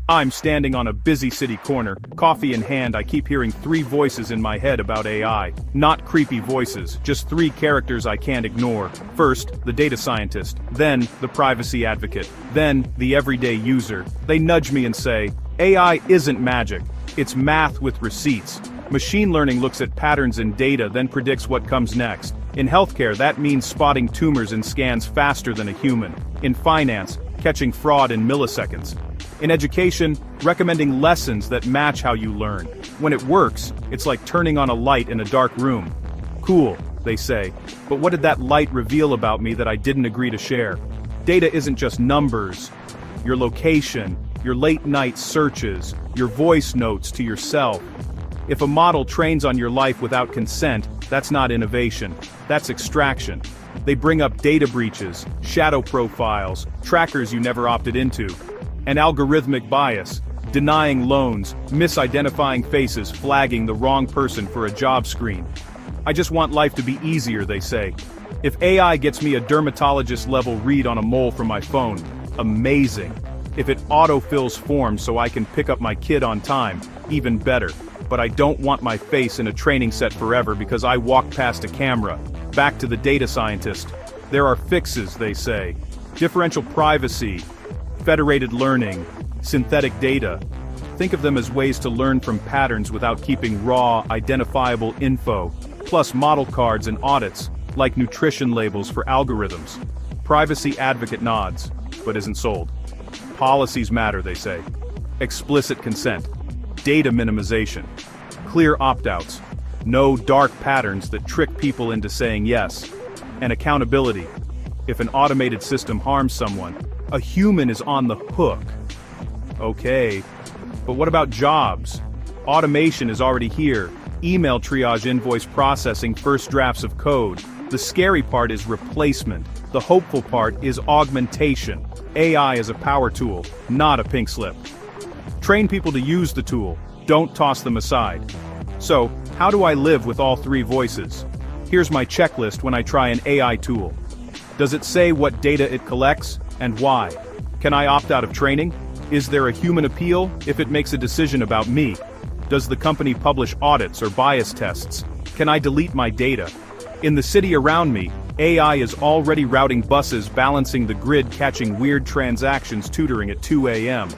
I'm standing on a busy city corner, coffee in hand. I keep hearing three voices in my head about AI. Not creepy voices, just three characters I can't ignore. First, the data scientist, then the privacy advocate, then the everyday user. They nudge me and say, AI isn't magic, it's math with receipts. Machine learning looks at patterns in data, then predicts what comes next. In healthcare, that means spotting tumors in scans faster than a human. In finance, catching fraud in milliseconds. In education, recommending lessons that match how you learn. When it works, it's like turning on a light in a dark room. Cool, they say, but what did that light reveal about me that I didn't agree to share? Data isn't just numbers. Your location, your late-night searches, your voice notes to yourself. If a model trains on your life without consent, that's not innovation, that's extraction. They bring up data breaches, shadow profiles, trackers you never opted into. And algorithmic bias, denying loans, misidentifying faces, flagging the wrong person for a job screen. I just want life to be easier, they say. If AI gets me a dermatologist-level read on a mole from my phone, amazing. If it autofills forms so I can pick up my kid on time, even better. But I don't want my face in a training set forever because I walked past a camera. Back to the data scientist. There are fixes, they say. Differential privacy, federated learning, synthetic data. Think of them as ways to learn from patterns without keeping raw, identifiable info, plus model cards and audits, like nutrition labels for algorithms. Privacy advocate nods, but isn't sold. Policies matter, they say. Explicit consent, data minimization, clear opt-outs, no dark patterns that trick people into saying yes, and accountability. If an automated system harms someone, a human is on the hook. Okay, but what about jobs? Automation is already here. Email triage, invoice processing, first drafts of code. The scary part is replacement. The hopeful part is augmentation. AI is a power tool, not a pink slip. Train people to use the tool, don't toss them aside. So, how do I live with all three voices? Here's my checklist when I try an AI tool. Does it say what data it collects? And why? Can I opt out of training? Is there a human appeal if it makes a decision about me? Does the company publish audits or bias tests? Can I delete my data? In the city around me, AI is already routing buses, balancing the grid, catching weird transactions, tutoring at 2 a.m.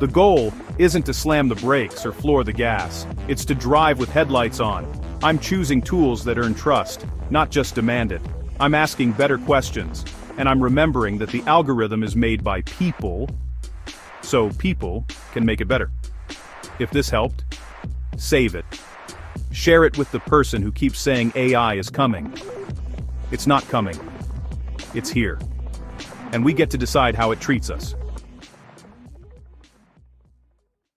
The goal isn't to slam the brakes or floor the gas. It's to drive with headlights on. I'm choosing tools that earn trust, not just demand it. I'm asking better questions. And I'm remembering that the algorithm is made by people, so people can make it better. If this helped, save it. Share it with the person who keeps saying AI is coming. It's not coming. It's here. And we get to decide how it treats us.